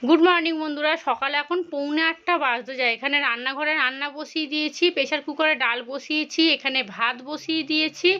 Good morning বন্ধুরা। সকালে এখন 7:45 বাজতে যায়। এখানে রান্নাঘরে রান্না বসিয়ে দিয়েছি, প্রেশার কুকারে ডাল বসিয়েছি, এখানে ভাত বসিয়ে দিয়েছি।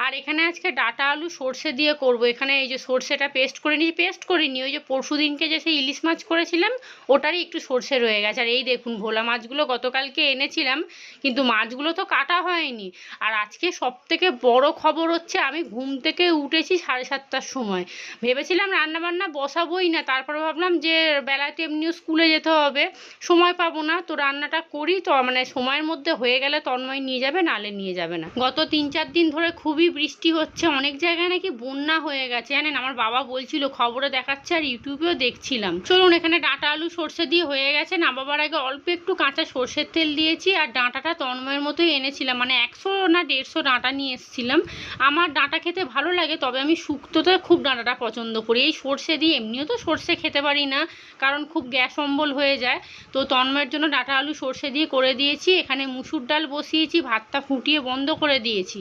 আর এখানে আজকে ডাঁটা আলু সর্ষে দিয়ে করব। এখানে এই যে সর্ষেটা পেস্ট করে নিয়েছি, পেস্ট করিনি, ওই যে পরশু দিনকে যে সেই ইলিশ মাছ করেছিলাম ওটারই একটু সর্ষে রয়ে গেছে। আর এই দেখুন ভোলা মাছগুলো গতকালকে এনেছিলাম, কিন্তু মাছগুলো তো কাটা হয়নি। আর আজকে সব থেকে বড় খবর হচ্ছে, আমি ঘুম থেকে উঠেছি 7:30টার সময়। ভেবেছিলাম রান্নাবান্না বসাবোই না, তারপরে ভাবলাম যে বেলাতে এমনিও স্কুলে যেতে হবে, সময় পাবো না, তো রান্নাটা করি। তো মানে সময়ের মধ্যে হয়ে গেলে তন্ময় নিয়ে যাবে, নালে নিয়ে যাবে না। গত 3-4 দিন ধরে খুবই বৃষ্টি হচ্ছে, অনেক জায়গায় নাকি বন্যা হয়ে গেছে জানেন। আমার বাবা বলছিল, খবরে দেখাচ্ছে, আর ইউটিউবেও দেখছিলাম। চলুন, এখানে ডাঁটা আলু সর্ষে দিয়ে হয়ে গেছে। নামাবার আগে অল্প একটু কাঁচা সর্ষের তেল দিয়েছি। আর ডাঁটাটা তন্ময়ের মতোই এনেছিলাম, মানে 100 না 150 ডাঁটা নিয়ে এসেছিলাম। আমার ডাঁটা খেতে ভালো লাগে, তবে আমি শুক্তোতে খুব ডাঁটাটা পছন্দ করি। এই সর্ষে দিয়ে এমনিও তো সর্ষে খেতে পারি না, কারণ খুব গ্যাস অম্বল হয়ে যায়। তো তন্ময়ের জন্য ডাঁটা আলু সর্ষে দিয়ে করে দিয়েছি। এখানে মুসুর ডাল বসিয়েছি, ভাতটা ফুটিয়ে বন্ধ করে দিয়েছি।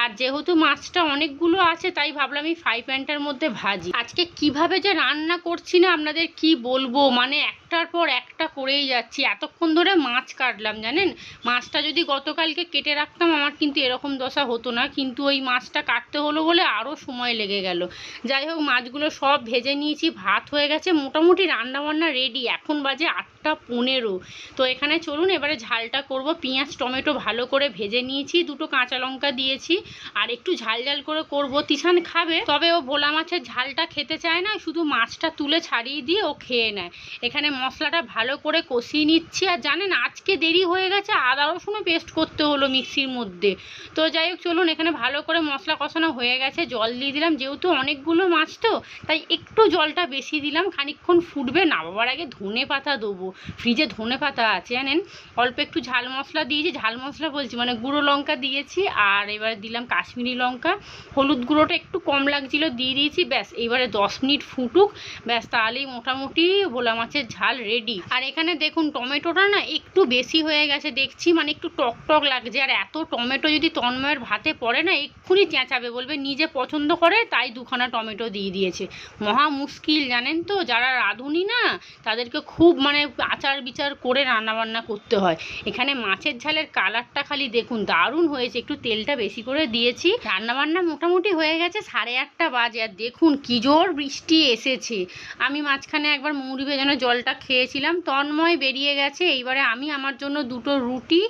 আর যেহেতু মাছটা অনেকগুলো আছে, তাই ভাবলাম এই ফ্রাই প্যানটার মধ্যে ভাজি। আজকে কিভাবে যে রান্না করছি না আপনাদের কি বলবো, মানে একটার পর একটা করেই যাচ্ছি। এতক্ষণ ধরে মাছ কাটলাম জানেন। মাছটা যদি গতকালকে কেটে রাখতাম আমার কিন্তু এরকম দশা হতো না, কিন্তু ওই মাছটা কাটতে হলো বলে আরও সময় লেগে গেল। যাই হোক, মাছগুলো সব ভেজে নিয়েছি, ভাত হয়ে গেছে, মোটামুটি রান্নাবান্না রেডি। এখন বাজে 8:15। তো এখানে চলুন এবারে ঝালটা করব। পেঁয়াজ টমেটো ভালো করে ভেজে নিয়েছি, 2টো কাঁচা লঙ্কা দিয়েছি, আর একটু ঝাল ঝাল করে করব। তিশান খাবে, তবে ও ভোলা মাছের ঝালটা খেতে চায় না, শুধু মাছটা তুলে ছাড়িয়ে দিয়ে ও খেয়ে নেয়। এখানে মশলাটা ভালো করে কষিয়ে নিচ্ছি। আর জানেন আজকে দেরি হয়ে গেছে, আদা রসুনও পেস্ট করতে হলো মিক্সির মধ্যে। তো যাই হোক চলুন, এখানে ভালো করে মশলা কষানো হয়ে গেছে, জল দিয়ে দিলাম। যেহেতু অনেকগুলো মাছ তো তাই একটু জলটা বেশি দিলাম। খানিকক্ষণ ফুটবে, নামাবার আগে ধনে পাতা দেবো, ফ্রিজে ধনে পাতা আছে জানেন। অল্প একটু ঝাল মশলা দিয়েছি, ঝাল মশলা বলছি মানে গুঁড়ো লঙ্কা দিয়েছি। আর এবার দিলাম কাশ্মীরি লঙ্কা, হলুদ গুঁড়োটা একটু কম লাগছিল দিয়ে দিয়েছি। ব্যাস এবারে 10 মিনিট ফুটুক, ব্যাস তাহলেই মোটামুটি ভোলা মাছের ঝাল রেডি। আর এখানে দেখুন টমেটোটা না একটু বেশি হয়ে গেছে দেখছি, মানে একটু টক টক লাগছে। আর এত টমেটো যদি তন্ময়ের ভাতে পড়ে না, এক্ষুনি চেঁচাবে, বলবে নিজে পছন্দ করে তাই 2খানা টমেটো দিয়ে দিয়েছে। মহা মুশকিল জানেন তো, যারা রাঁধুনি না তাদেরকে খুব মানে আচার বিচার করে রান্নাবান্না করতে হয়। এখানে মাছের ঝালের কালারটা খালি দেখুন, দারুণ হয়েছে। একটু তেলটা বেশি করে দিয়েছি। রান্নাবান্না মোটামুটি হয়ে গেছে, 8:30 বাজে। আর দেখুন কি জোর বৃষ্টি এসেছে। আমি মাঝখানে একবার মৌরি ভেজানো জলটা খেয়েছিলাম, তন্ময় বেরিয়ে গেছে। এইবারে আমি আমার জন্য 2টো রুটি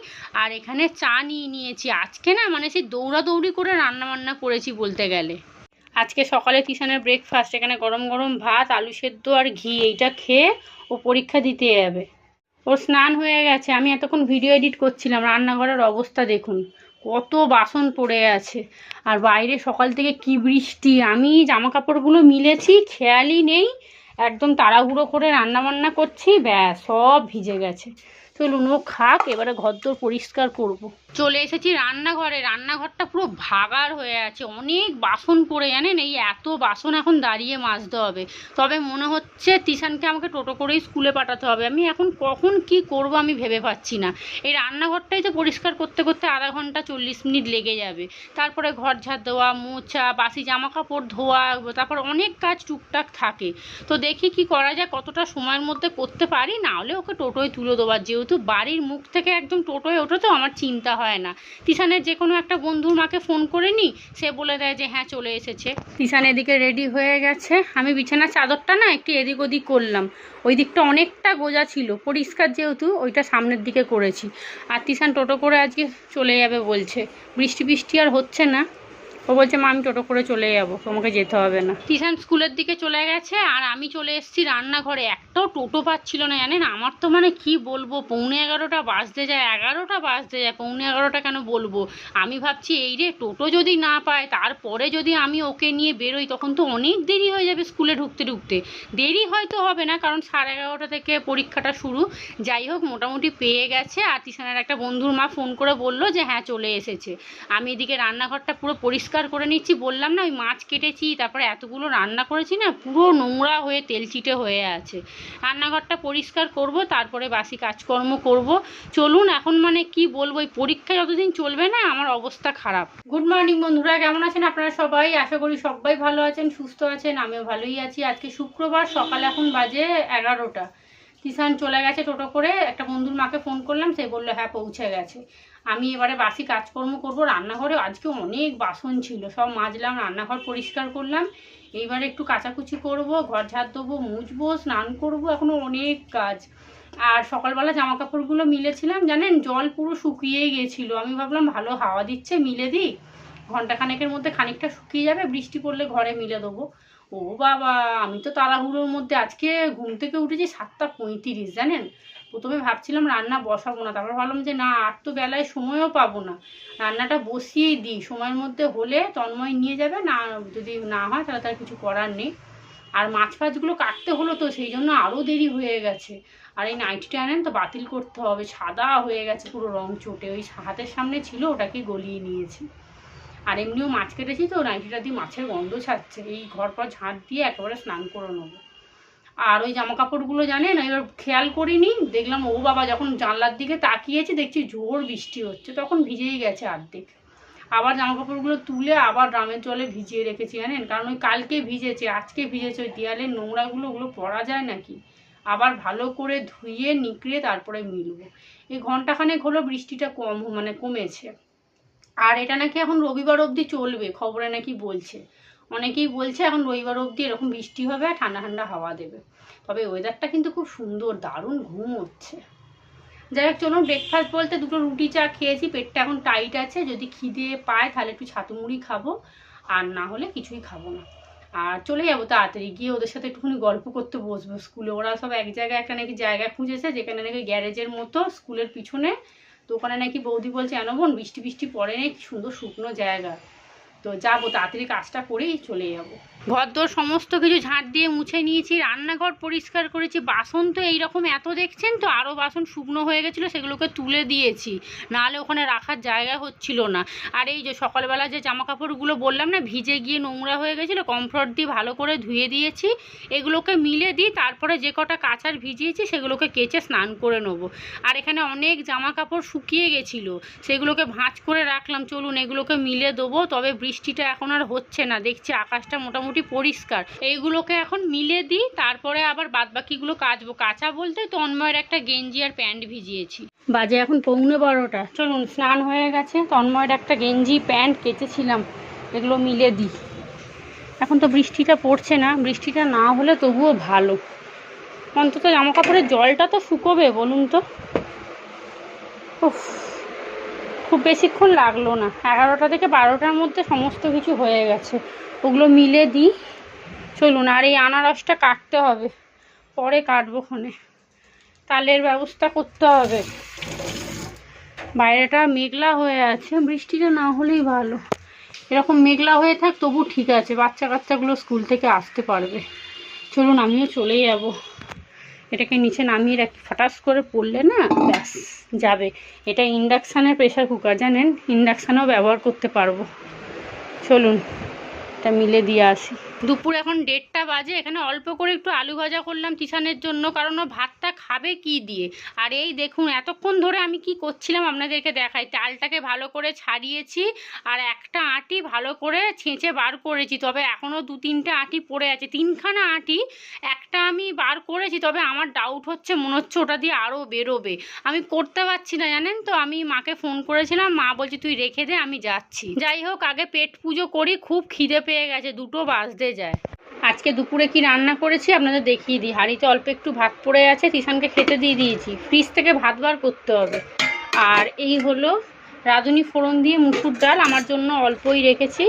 আর এখানে চা নিয়ে নিয়েছি। আজকে না মানে সেই দৌড়াদৌড়ি করে রান্নাবান্না করেছি বলতে গেলে। আজকে সকালে টিউশনের ব্রেকফাস্ট, এখানে গরম গরম ভাত, আলু সেদ্ধ আর ঘি, এইটা খেয়ে ও পরীক্ষা দিতে যাবে। ওর স্নান হয়ে গেছে। আমি এতক্ষণ ভিডিও এডিট করছিলাম। রান্নাঘরের অবস্থা দেখুন, কত বাসন পড়ে আছে। আর বাইরে সকাল থেকে কি বৃষ্টি, আমি জামা কাপড়গুলো মিলেছি খেয়ালই নেই, একদম তাড়াহুড়ো করে রান্নাবান্না করছি, ব্যাস সব ভিজে গেছে। চলুন ও খাক, এবারে ঘরদোর পরিষ্কার করব। চলে এসেছি রান্নাঘরে। রান্নাঘরটা পুরো ভাগাড় হয়ে আছে, অনেক বাসন পড়ে জানেন। এই এত বাসন এখন দাঁড়িয়ে মাজতে হবে। তবে মনে হচ্ছে তিশানকে আমাকে টোটো করেই স্কুলে পাঠাতে হবে। আমি এখন কখন কি করব আমি ভেবে পাচ্ছি না। এই রান্নাঘরটাই তো পরিষ্কার করতে করতে আধা ঘন্টা 40 মিনিট লেগে যাবে। তারপরে ঘর ঝাড় দেওয়া, মোছা, বাসি জামা কাপড় ধোয়া, তারপর অনেক কাজ টুকটাক থাকে। তো দেখি কি করা যায়, কতটা সময়ের মধ্যে করতে পারি। না হলে ওকে টোটোয় তুলে দেওয়ার, যেহেতু বাড়ির মুখ থেকে একদম টোটোয় ওঠে তো আমার চিন্তা হয় না। তিশানের যে কোনো একটা বন্ধুর মাকে ফোন করে নিই, সে বলে দেয় যে হ্যাঁ চলে এসেছে। তিশান এদিকে রেডি হয়ে গেছে। আমি বিছানার চাদরটা না একটু এদিক ওদিক করলাম, ওই দিকটা অনেকটা গোজা ছিল, পরিষ্কার যেহেতু ওইটা সামনের দিকে করেছি। আর তিশান টোটো করে আজকে চলে যাবে বলছে, বৃষ্টি বৃষ্টি আর হচ্ছে না। ও বলছে মা আমি টোটো করে চলে যাবো, তোমাকে যেতে হবে না। তিশান স্কুলের দিকে চলে গেছে, আর আমি চলে এসেছি রান্নাঘরে। একটাও টোটো পাচ্ছিল না জানেন। আমার তো মানে কি বলবো, 11:15 বাজতে যায়, 11টা বাজতে যায়, 11:15 কেন বলবো। আমি ভাবছি এই রে টোটো যদি না পায়, তারপরে যদি আমি ওকে নিয়ে বেরোই, তখন তো অনেক দেরি হয়ে যাবে স্কুলে ঢুকতে ঢুকতে। দেরি হয়তো হবে না, কারণ 11:30 থেকে পরীক্ষাটা শুরু। যাই হোক মোটামুটি পেয়ে গেছে। আর তিশানের একটা বন্ধুর মা ফোন করে বললো যে হ্যাঁ চলে এসেছে। আমি এদিকে রান্নাঘরটা পুরো পরিষ্কার পরিষ্কার করে নিচ্ছি। বললাম না ওই মাছ কেটেছি, তারপরে এতগুলো রান্না করেছি না, পুরো নোংরা হয়ে তেলচিটে হয়ে আছে। রান্নাঘরটা পরিষ্কার করব, তারপরে বাসি কাজকর্ম করব। চলুন, এখন মানে কি বলবো, এই পরীক্ষা যতদিন চলবে না আমার অবস্থা খারাপ। গুড মর্নিং বন্ধুরা, কেমন আছেন আপনারা সবাই? আশা করি সবাই ভালো আছেন, সুস্থ আছেন। আমিও ভালোই আছি। আজকে শুক্রবার, সকাল এখন বাজে 11টা। তিশান চলে গেছে টোটো করে। একটা বন্ধুর মাকে ফোন করলাম, সে বললো হ্যাঁ পৌঁছে গেছে। আমি এবারে বাসি কাজকর্ম করব। রান্নাঘরে আজকে অনেক বাসন ছিল, সব মাজলাম, রান্নাঘর পরিষ্কার করলাম। এইবারে একটু কাচাকুচি করব, ঘর ঝাড় দেবো, মুছবো, স্নান করব, এখনো অনেক কাজ। আর সকালবেলা জামা কাপড়গুলো মিলেছিলাম, জানেন জল পুরো শুকিয়েই গেছিলো। আমি ভাবলাম ভালো হাওয়া দিচ্ছে, মিলে দিই, ঘন্টাখানেকের মধ্যে খানিকটা শুকিয়ে যাবে, বৃষ্টি পড়লে ঘরে মিলে দেবো। ও বাবা, আমি তো তাড়াহুড়োর মধ্যে আজকে ঘুম থেকে উঠেছি 7:35, জানেন। প্রথমে ভাবছিলাম রান্না বসাবো না, তারপর ভাবলাম যে না, আর তো বেলায় সময়ও পাবো না, রান্নাটা বসিয়েই দিই, সময়ের মধ্যে হলে তন্ময় নিয়ে যাবে, না যদি না হয় তাহলে তার কিছু করার নেই। আর মাছ ফাছগুলো কাটতে হলো তো, সেই জন্য আরও দেরি হয়ে গেছে। আর এই নাইটিটা আনেন তো বাতিল করতে হবে, সাদা হয়ে গেছে পুরো রং চটে, ওই হাতের সামনে ছিল ওটাকে গলিয়ে নিয়েছি। আর এমনিও মাছ কেটেছি তো, নাইটিটা দিয়ে মাছের গন্ধ ছাড়ছে। এই ঘর পর ঝাঁট দিয়ে একেবারে স্নান করে নেবো। আর ওই জামা কাপড়গুলো জানেন এবার খেয়াল করিনি, দেখলাম ও বাবা, যখন জানলার দিকে তাকিয়েছি দেখছি জোর বৃষ্টি হচ্ছে, তখন ভিজেই গেছে অর্ধেক। আবার জামা কাপড়গুলো তুলে আবার ড্রামের জলে ভিজিয়ে রেখেছি, জানেন, কারণ ওই কালকে ভিজেছে, আজকে ভিজেছে, ওই দেয়ালের নোংরাগুলো ওগুলো পরা যায় নাকি। আবার ভালো করে ধুয়ে নিকড়ে তারপরে মিলবো। এই ঘন্টাখানেক হলো বৃষ্টিটা কমেছে। আর এটা নাকি এখন রবিবার অবধি চলবে, খবরে নাকি বলছে। অনেকেই বলছে এখন রবিবার অবধি এরকম বৃষ্টি হবে আর ঠান্ডা ঠান্ডা হাওয়া দেবে। তবে ওয়েদারটা কিন্তু খুব সুন্দর, দারুণ ঘুম হচ্ছে। যাই হোক, চলুন, ব্রেকফাস্ট বলতে দুটো রুটি চা খেয়েছি, পেটটা এখন টাইট আছে। যদি খিদে পায় তাহলে একটু ছাতু মুড়ি খাবো, আর না হলে কিছুই খাবো না। আর চলে যাবো তাড়াতাড়ি, গিয়ে ওদের সাথে একটুখানি গল্প করতে বসবো। স্কুলে ওরা সব এক জায়গায় একটা নাকি জায়গা খুঁজেছে, যেখানে নাকি গ্যারেজের মতো স্কুলের পিছনে। তো ওখানে নাকি বৌদি বলছে বোন, বৃষ্টি বৃষ্টি পড়ে নেই, কি সুন্দর শুকনো জায়গা। তো যাবো, তাড়াতাড়ি কাজটা করেই চলে যাবো। ঘরদোর সমস্ত কিছু ঝাঁট দিয়ে মুছে নিয়েছি, রান্নাঘর পরিষ্কার করেছি। বাসন তো এইরকম এত দেখছেন তো, আরও বাসন শুকনো হয়ে গেছিলো, সেগুলোকে তুলে দিয়েছি, নাহলে ওখানে রাখার জায়গা হচ্ছিল না। আর এই যে সকালবেলা যে জামা কাপড়গুলো বললাম না ভিজে গিয়ে নোংরা হয়ে গেছিলো, কমফর্ট দিয়ে ভালো করে ধুয়ে দিয়েছি। এগুলোকে মিলে দিই, তারপরে যে কটা কাচার ভিজিয়েছি সেগুলোকে কেচে স্নান করে নেবো। আর এখানে অনেক জামা কাপড় শুকিয়ে গেছিলো, সেগুলোকে ভাঁজ করে রাখলাম। চলুন এগুলোকে মিলে দেবো। তবে বৃষ্টিটা এখন আর হচ্ছে না, দেখছি আকাশটা মোটামুটি পরিষ্কার। এইগুলোকে এখন মিলে দিই, তারপরে আবার বাদবাকিগুলো কাচবো। কাচা বলতে তন্ময়ের একটা গেঞ্জি আর প্যান্ট ভিজিয়েছি। বাজে এখন 11:15। চলুন, স্নান হয়ে গেছে, তন্ময়ের একটা গেঞ্জি প্যান্ট কেচেছিলাম, এগুলো মিলে দিই। এখন তো বৃষ্টিটা পড়ছে না, বৃষ্টিটা না হলে তবুও ভালো, অন্তত জামা কাপড়ের জলটা তো শুকোবে, বলুন তো। খুব বেশিক্ষণ লাগলো না, 11টা থেকে 12টার মধ্যে সমস্ত কিছু হয়ে গেছে। ওগুলো মিলে দিই। চলুন, আর এই আনারসটা কাটতে হবে, পরে কাটবো ক্ষণে, তালের ব্যবস্থা করতে হবে। বাইরেটা মেঘলা হয়ে আছে, বৃষ্টিটা না হলেই ভালো। এরকম মেঘলা হয়ে থাক তবু ঠিক আছে, বাচ্চা কাচ্চাগুলো স্কুল থেকে আসতে পারবে। চলুন, আমিও চলে যাব। এটাকে নিচে নামিয়ে রাখি, ফটাস করে পড়লে না ব্যাস যাবে। এটা ইন্ডাকশানের প্রেসার কুকার, জানেন, ইন্ডাকশানেও ব্যবহার করতে পারবো। চলুন এটা মিলে দিয়ে আসি। দুপুর এখন 1:30 বাজে। এখানে অল্প করে একটু আলু ভাজা করলাম তিশানের জন্য, কারণ ও ভাতটা খাবে কি দিয়ে। আর এই দেখুন এতক্ষণ ধরে আমি কি করছিলাম আপনাদেরকে দেখাই। চালটাকে ভালো করে ছাড়িয়েছি, আর একটা আঁটি ভালো করে ছেঁচে বার করেছি। তবে এখনও 2-3টে আঁটি পড়ে আছে, 3খানা আঁটি। একটা আমি বার করেছি, তবে আমার ডাউট হচ্ছে, মনে হচ্ছে ওটা দিয়ে আরও বেরোবে। আমি করতে পারছি না, জানেন তো। আমি মাকে ফোন করেছিলাম, মা বলছে তুই রেখে দে, আমি যাচ্ছি। যাই হোক, আগে পেট পুজো করি, খুব খিদে পেয়ে গেছে, 2টো বাজতে যায়। আজকে দুপুরে কি রান্না করেছি আপনাদের দেখিয়ে দিই। হাঁড়িতে অল্প একটু ভাত পড়ে আছে, তিশানকে খেতে দিয়ে দিয়েছি, ফ্রিজ থেকে ভাত বার করতে হবে। আর এই হলো রাঁধুনি ফোড়ন দিয়ে মুসুর ডাল, আমার জন্য অল্পই রেখেছি।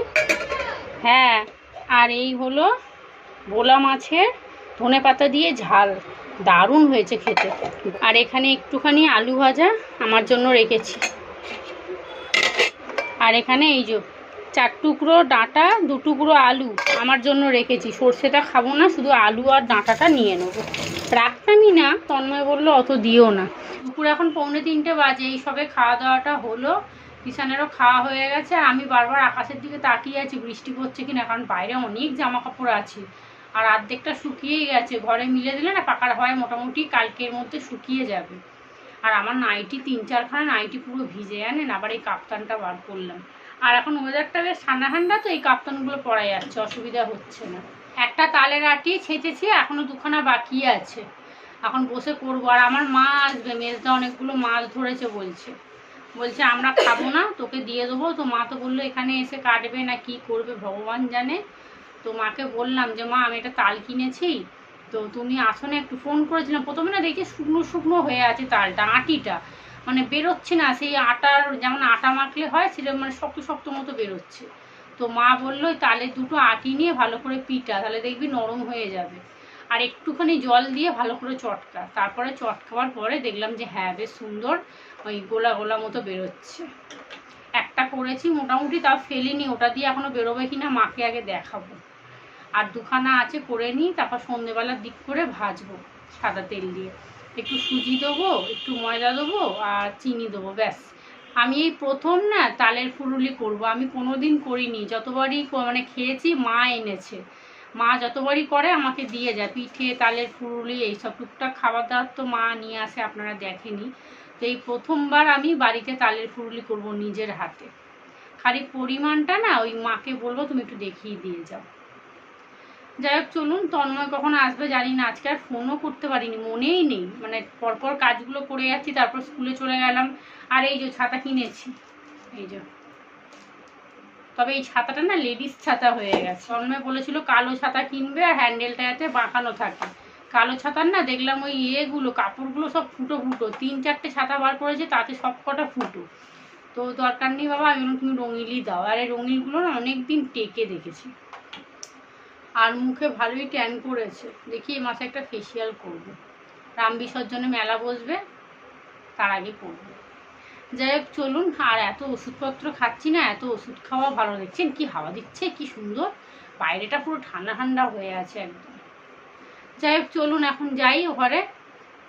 হ্যাঁ, আর এই হলো ভোলা মাছের ধনেপাতা দিয়ে ঝাল, দারুণ হয়েছে খেতে। আর এখানে একটুখানি আলু ভাজা আমার জন্য রেখেছি। আর এখানে এই যে 4 টুকরো ডাঁটা, 2 টুকরো আলু আমার জন্য রেখেছি। সর্ষেটা খাবো না, শুধু আলু আর ডাঁটাটা নিয়ে নেবো। রাখতামই না, তন্ময় বললো অত দিও না। দুপুর এখন 2:45 বাজে, এই সবে খাওয়া দাওয়াটা হলো। কিষানেরও খাওয়া হয়ে গেছে। আর আমি বারবার আকাশের দিকে তাকিয়ে আছি বৃষ্টি পড়ছে কিনা, কারণ বাইরে অনেক জামা কাপড় আছে আর অর্ধেকটা শুকিয়েই গেছে। ঘরে মিলে দিলে না পাকার হয় মোটামুটি কালকের মধ্যে শুকিয়ে যাবে। আর আমার নাইটি 3-4খানা নাইটি পুরো ভিজে জানেন। আবার এই কাপ্তানটা বার করলাম। আর এখন ওয়েদারটা বেশ ঠান্ডা ঠান্ডা, তো এই কাপ্তানগুলো পরা যাচ্ছে, অসুবিধা হচ্ছে না। একটা তালের আটি ছেঁচেছি, এখনো 2খানা বাকি আছে, এখন বসে করবো। আর আমার মা আসবে, মেজদা অনেকগুলো মাছ ধরেছে বলছে আমরা খাবো না, তোকে দিয়ে দেবো। তো মা তো বললো এখানে এসে কাটবে না কি করবে ভগবান জানে। তো মাকে বললাম যে মা আমি একটা তাল কিনেছি, তো তুমি আসো না, একটু ফোন করেছিলাম। প্রথমে না দেখি শুকনো শুকনো হয়ে আছে তালটা, আটিটা মানে বেরোচ্ছে না, সেই আটার যেমন আটা মাখলে হয় সেটা মানে শক্ত শক্ত মতো বেরোচ্ছে। তো মা বললো ওই তালের 2টো আটি নিয়ে ভালো করে পিটা, তাহলে দেখবি নরম হয়ে যাবে। আর একটুখানি জল দিয়ে ভালো করে চটকা। তারপরে চটকাবার পরে দেখলাম যে হ্যাঁ বেশ সুন্দর ওই গোলা গোলা মতো বেরোচ্ছে। একটা করেছি মোটামুটি, তাও ফেলিনি, ওটা দিয়ে এখনো বেরোবে কিনা মাকে আগে দেখাবো। আর 2খানা আছে করে নিই, তারপর সন্ধ্যেবেলার দিক করে ভাজবো সাদা তেল দিয়ে। একটু সুজি দেবো, একটু ময়দা দেবো আর চিনি দেবো, ব্যাস। আমি এই প্রথম না তালের ফুলুরি করব। আমি কোনোদিন করিনি, যতবারই মানে খেয়েছি মা এনেছে, মা যতবারই করে আমাকে দিয়ে যায় পিঠে তালের ফুলুরি এইসব টুকটাক খাবার দাবার তো মা নিয়ে আসে, আপনারা দেখেনি। তো এই প্রথমবার আমি বাড়িতে তালের ফুলুরি করব নিজের হাতে। খালি পরিমাণটা না ওই মাকে বলবো তুমি একটু দেখিয়ে দিয়ে যাও। যাই হোক চলুন, তন্ময় কখন আসবে জানি না, আজকে আর ফোনও করতে পারিনি, মনেই নেই, মানে পরপর কাজগুলো করে যাচ্ছি, তারপর স্কুলে চলে গেলাম। আর এই যে ছাতা কিনেছি, এই যে, তবে এই ছাতাটা না লেডিস ছাতা হয়ে গেছে। তন্ময় বলেছিল কালো ছাতা কিনবে আর হ্যান্ডেলটা যাতে বাঁকানো থাকে। কালো ছাতার না দেখলাম ওই ইয়েগুলো কাপড়গুলো সব ফুটো ফুটো, 3-4টে ছাতা বার করেছে তাতে সব কটা ফুটো। তো দরকার নেই বাবা, আমি তুমি রঙিলই দাও। আর এই রঙিলগুলো না অনেকদিন টেকে দেখেছি। আর মুখে ভালোই ট্যান পড়েছে, দেখি এই মাসে একটা ফেসিয়াল করব। রাম বিসর্জনে মেলা বসবে, তার আগে করব। যাই হোক চলুন। আর এত ওষুধপত্র খাচ্ছি না, এত ওষুধ খাওয়া ভালো, দেখছেন কি হাওয়া দিচ্ছে কি সুন্দর, বাইরেটা পুরো ঠান্ডা ঠান্ডা হয়ে আছে একদম। যাই হোক চলুন এখন যাই ঘরে।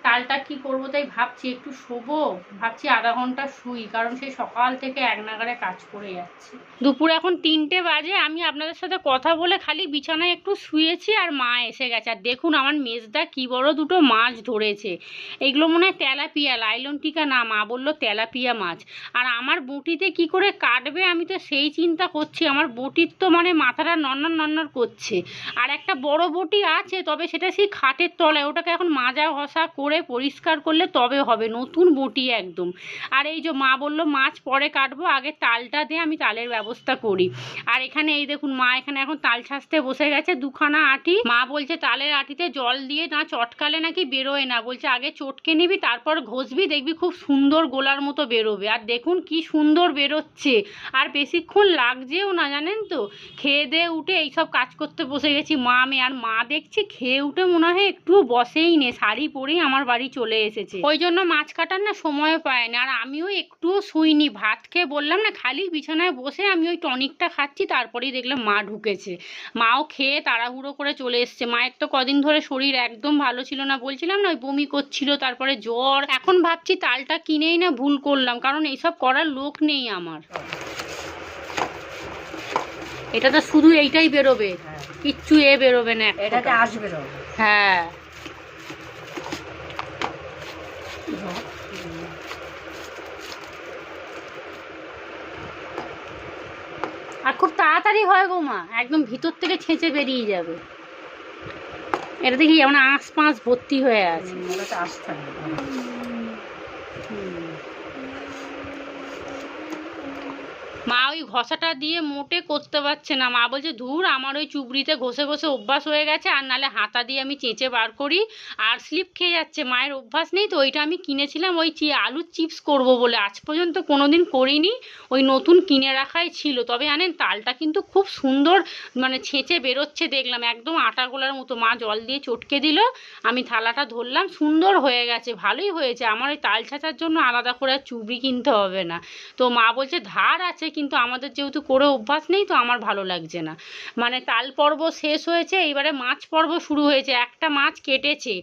তালটা কি করবো তাই ভাবছি, একটু শোবো, ভাবছি আধা ঘন্টা শুই, কারণ সেই সকাল থেকে এক নাগাড়ে কাজ করে যাচ্ছি। দুপুর এখন 3টে বাজে, আমি আপনাদের সাথে কথা বলে খালি বিছানায় একটু শুয়েছি আর মা এসে গেছে। আর দেখুন আমার মেজদা কি বড় 2টো মাছ ধরেছে, এইগুলো মনে হয় তেলাপিয়া, লাইলন টিকা না, মা বললো তেলাপিয়া মাছ। আর আমার বটিতে কি করে কাটবে আমি তো সেই চিন্তা করছি, আমার বটির তো মানে মাথাটা নন্নর নন্নর করছে। আর একটা বড় বটি আছে, তবে সেটা সেই খাটের তলায়, ওটাকে এখন মাজা ঘষা করে পরিষ্কার করলে তবে হবে, নতুন বটি একদম। আর এই যে মা বললো মাছ পরে কাটবো, আগে তালটা দিয়ে আমি তালের ব্যবস্থা করি। আর এখানে এই দেখুন মা এখানে এখন তাল ছাঁচতে বসে গেছে, 2খানা আটি। মা বলছে তালের আটিতে জল দিয়ে না চটকালে নাকি বেরোয় না, বলছে আগে চটকে নিবি তারপর ঘষবি, দেখবি খুব সুন্দর গোলার মতো বেরোবে। আর দেখুন কি সুন্দর বেরোচ্ছে, আর বেশিক্ষণ লাগছেও না জানেন তো। খেয়ে দিয়ে উঠে এইসব কাজ করতে বসে গেছি মা মেয়ে। আর মা দেখছি খেয়ে উঠে মনে হয় একটুও বসেই নে, শাড়ি পরেই আমার বাড়ি চলে এসেছে, ওই জন্য মাছ কাটার না সময় পায় না। আর আমিও একটুও শুইনি, ভাত খেয়ে বললাম না খালি বিছানায় বসে আমি ওই টনিকটা খাচ্ছি, তারপরেই দেখলাম মা ঢুকেছে। মাও খেয়ে তাড়াহুড়ো করে চলে এসছে। মায়ের তো কদিন ধরে শরীর একদম ভালো ছিল না, বলছিলাম না ওই বমি করছিল, তারপরে জ্বর। এখন ভাবছি তালটা কিনেই না ভুল করলাম, কারণ এইসব করার লোক নেই আমার। এটা তো শুধু এইটাই বেরোবে, কিচ্ছু বেরোবে না, এটাতে আসবে। হ্যাঁ আর খুব তাড়াতাড়ি হয় গো মা, একদম ভিতর থেকে ছেঁচে বেরিয়ে যাবে। এটা দেখি যেমন আঁশ পাঁশ ভর্তি হয়ে আছে। মা ওই ঘষাটা দিয়ে মোটে করতে পারছে না, মা বলছে ধুর আমার ওই চুবড়িতে ঘষে ঘষে অভ্যাস হয়ে গেছে, আর নালে হাতা দিয়ে আমি চেঁচে বার করি, আর স্লিপ খেয়ে যাচ্ছে। মায়ের অভ্যাস নেই তো। ওইটা আমি কিনেছিলাম ওই আলুর চিপস করব বলে, আজ পর্যন্ত কোনোদিন করিনি, ওই নতুন কিনে রাখাই ছিল। তবে জানেন তালটা কিন্তু খুব সুন্দর মানে ছেঁচে বেরোচ্ছে দেখলাম, একদম আটা গোলার মতো। মা জল দিয়ে চটকে দিল, আমি থালাটা ধরলাম, সুন্দর হয়ে গেছে, ভালোই হয়েছে। আমার ওই তাল ছাঁচার জন্য আলাদা করে চুবড়ি কিনতে হবে না। তো মা বলছে ধার আছে কিন্তু আমাদের যেহেতু করে অভ্যাস নেই তো আমার ভালো লাগছে না। মানে তাল পর্ব শেষ হয়েছে, এইবারে মাছ পর্ব শুরু হয়েছে। একটা মাছ কেটেছে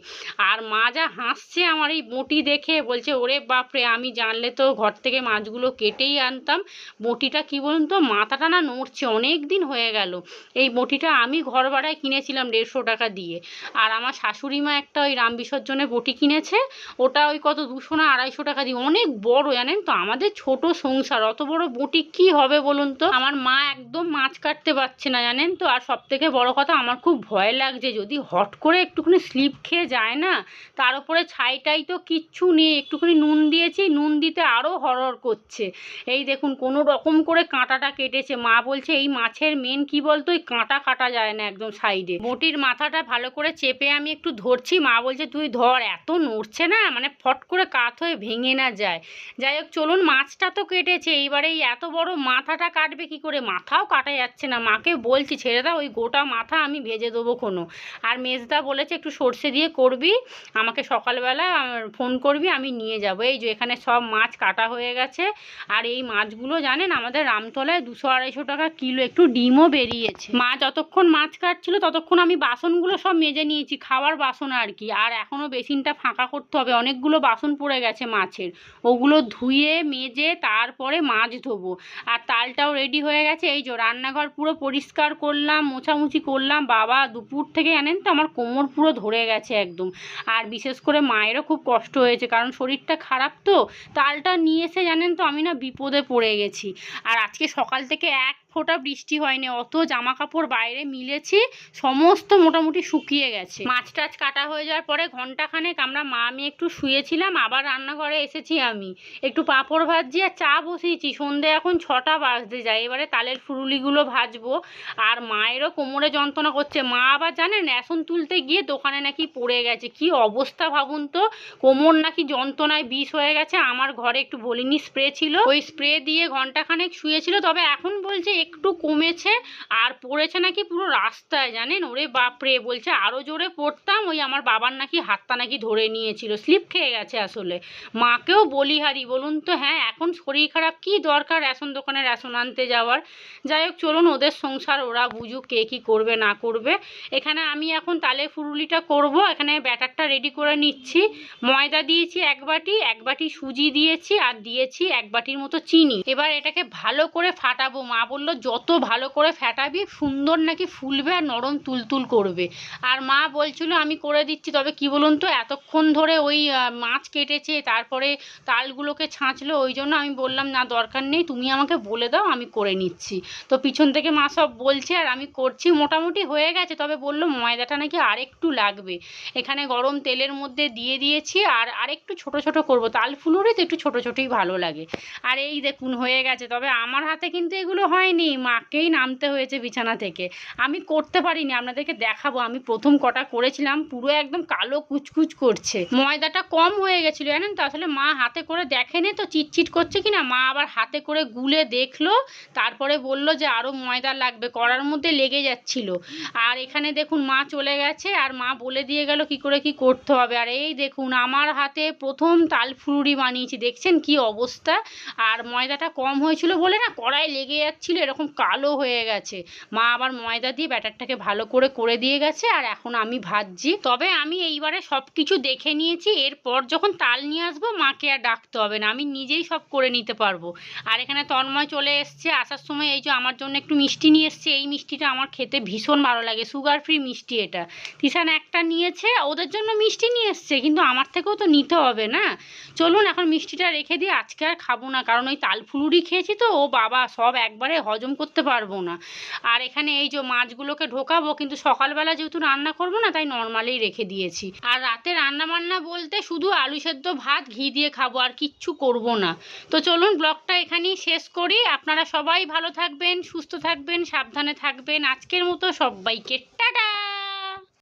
আর মা যা হাসছে আমার এই বঁটি দেখে, বলছে ওরে বাপরে, আমি জানলে তো ঘর থেকে মাছগুলো কেটেই আনতাম। বঁটিটা কি বলুন তো, মাথাটা না নড়ছে, অনেক দিন হয়ে গেল। এই বঁটিটা আমি ঘর ভাড়ায় কিনেছিলাম 150 টাকা দিয়ে। আর আমার শাশুড়ি মা একটা ওই রাম বিসর্জনে বঁটি কিনেছে, ওটা ওই কত 200 না 250 টাকা দিয়ে, অনেক বড় জানেন তো। আমাদের ছোট সংসার, অত বড় বঁটি কি হবে বলুন তো। আমার মা একদম মাছ কাটতে পারছে না জানেন তো। আর সব থেকে বড় কথা, আমার খুব ভয় লাগছে যদি হট করে একটুখানি স্লিপ খেয়ে যায় না। তার উপরে ছাইটাই তো কিচ্ছু নেই, একটুখানি নুন দিয়েছি, নুন দিতে আরও হরহর করছে। এই দেখুন কোনো রকম করে কাঁটাটা কেটেছে। মা বলছে এই মাছের মেন কি বলতো, ওই কাঁটা কাটা যায় না একদম সাইডে। বটির মাথাটা ভালো করে চেপে আমি একটু ধরছি, মা বলছে তুই ধর, এত নড়ছে না মানে ফট করে কাত হয়ে ভেঙে না যায়। যাই হোক চলুন, মাছটা তো কেটেছে, এইবারে এই এত বড় মাথাটা কাটবে কি করে, মাথাও কাটা যাচ্ছে না। মাকে বলছি ছেড়ে দাও, ওই গোটা মাথা আমি ভেজে দেবো কোনো। আর মেজদা বলেছে একটু সর্ষে দিয়ে করবি, আমাকে সকালবেলা ফোন করবি, আমি নিয়ে যাব। এই যে এখানে সব মাছ কাটা হয়ে গেছে। আর এই মাছগুলো জানেন আমাদের রামতলায় 200-250 টাকা কিলো, একটু ডিমও বেরিয়েছে। মা যতক্ষণ মাছ কাটছিল ততক্ষণ আমি বাসনগুলো সব মেজে নিয়েছি, খাওয়ার বাসন আর কি। আর এখনও বেসিনটা ফাঁকা করতে হবে, অনেকগুলো বাসন পড়ে গেছে মাছের, ওগুলো ধুয়ে মেজে তারপরে মাছ ধোবো। আর তালটাও রেডি হয়ে গেছে। এই যে রান্নাঘর পুরো পরিষ্কার করলাম, মোছামুছি করলাম। বাবা দুপুর থেকে জানেন তো আমার কোমর পুরো ধরে গেছে একদম। আর বিশেষ করে মায়েরও খুব কষ্ট হয়েছে, কারণ শরীরটা খারাপ তো। তালটা নিয়ে এসে জানেন তো আমি না বিপদে পড়ে গেছি। আর আজকে সকাল থেকে এক ফোঁটা বৃষ্টি হয়নি, অত জামা কাপড় বাইরে মিলেছি, সমস্ত মোটামুটি শুকিয়ে গেছে। মাছ টাছ কাটা হয়ে যাওয়ার পরে ঘন্টাখানেক আমরা মা আমি একটু শুয়েছিলাম, আবার রান্নাঘরে এসেছি আমি, একটু পাঁপড় ভাজছি আর চা বসিয়েছি। সন্ধে এখন 6টা বাজতে যায়, এবারে তালের ফুরুলিগুলো ভাজবো। আর মায়েরও কোমরে যন্ত্রণা করছে, মা আবার জানেন রেশন তুলতে গিয়ে দোকানে নাকি পড়ে গেছে, কি অবস্থা ভাবুন তো, কোমর নাকি যন্ত্রণায় বিষ হয়ে গেছে। আমার ঘরে একটু ভলিনি স্প্রে ছিল, ওই স্প্রে দিয়ে ঘন্টাখানেক শুয়েছিল, তবে এখন বলছে একটু কমেছে। আর পড়েছে নাকি পুরো রাস্তায় জানেন, ওরে বাপরে, বলছে আরও জোরে পড়তাম, ওই আমার বাবার নাকি হাতটা নাকি ধরে নিয়েছিল, স্লিপ খেয়ে গেছে আসলে। মাকেও বলিহারি বলুন তো, হ্যাঁ এখন শরীর খারাপ, কি দরকার রেশন দোকানে রেশন আনতে যাওয়ার। যাই হোক চলুন, ওদের সংসার, ওরা বুঝুক কে কী করবে না করবে। এখানে আমি এখন তালের ফুরুলিটা করব। এখানে ব্যাটারটা রেডি করে নিচ্ছি। ময়দা দিয়েছি 1 বাটি, 1 বাটি সুজি দিয়েছি, আর দিয়েছি 1 বাটির মতো চিনি। এবার এটাকে ভালো করে ফাটাবো। মা বললো যত ভালো করে ফাটাবি সুন্দর নাকি ফুলবে আর নরম তুলতুল করবে। আর মা বলছিল আমি করে দিচ্ছি, তবে কি বলুন তো এতক্ষণ ধরে ওই মাছ কেটেছে, তারপরে তালগুলোকে ছাঁচলো, ওই জন্য আমি বললাম না দরকার নেই, তুমি আমাকে বলে দাও আমি করে নিচ্ছি। তো পিছন থেকে মা সব বলছে আর আমি করছি, মোটামুটি হয়ে গেছে। তবে বললো ময়দাটা নাকি আরেকটু লাগবে। এখানে গরম তেলের মধ্যে দিয়ে দিয়েছি, আর আরেকটু ছোট ছোট করব, তাল ফুলুরি তো একটু ছোট ছোটই ভালো লাগে। আর এই দেখুন হয়ে গেছে, তবে আমার হাতে কিন্তু এগুলো হয়নি, মাকেই নামতে হয়েছে বিছানা থেকে। আমি করতে পারিনি, আপনাদেরকে দেখাবো। আমি প্রথম কটা করেছিলাম পুরো একদম কালো কুচকুচ করছে, ময়দাটা কম হয়ে গেছিলো জানেন তো। আসলে মা হাতে করে দেখেনি তো চিটচিট করছে কিনা, মা আবার হাতে করে গুলে দেখলো, তারপরে বললো যে আরও ময়দা লাগবে, কড়ার মধ্যে লেগে যাচ্ছিল। আর এখানে দেখুন মা চলে গেছে, আর মা বলে দিয়ে গেল কি করে কি করতে হবে। আর এই দেখুন আমার হাতে প্রথম তাল ফুরুরি বানিয়েছি, দেখছেন কি অবস্থা। আর ময়দাটা কম হয়েছিল বলে না কড়াই লেগে যাচ্ছিল, এরকম কালো হয়ে গেছে। মা আবার ময়দা দিয়ে ব্যাটারটাকে ভালো করে করে দিয়ে গেছে, আর এখন আমি ভাজছি। তবে আমি এইবারে সব কিছু দেখে নিয়েছি, এরপর যখন তাল নিয়ে আসবো মাকে আর ডাকতে হবে না, আমি নিজেই সব করে নিতে পারবো। আর এখানে তন্ময় চলে এসছে, আসার সময় এই যে আমার জন্য একটু মিষ্টি নিয়ে এসছে। এই মিষ্টিটা আমার খেতে ভীষণ ভালো লাগে, সুগার ফ্রি মিষ্টি এটা। তিশান একটা নিয়েছে, ওদের জন্য মিষ্টি নিয়ে এসছে, কিন্তু আমার থেকেও তো নিতে হবে না। চলুন এখন মিষ্টিটা রেখে দিয়ে, আজকে আর খাবো না, কারণ ওই তাল ফুলুরি খেয়েছি তো, ও বাবা সব একবারে হজম করতে পারবো না। আর এখানে এই যে মাছগুলোকে ঢোকাবো, কিন্তু সকালবেলা যেহেতু রান্না করবো না তাই নর্মালি রেখে দিয়েছি। আর রাতে রান্না বান্না বলতে শুধু আলু সেদ্ধ ভাত ঘি দিয়ে খাবো, আর কিচ্ছু করব না। তো চলুন ব্লগটা এখানেই শেষ করি। আপনারা সবাই ভালো থাকবেন, সুস্থ থাকবেন, সাবধানে থাকবেন। আজকের মতো সবাইকে টাটা।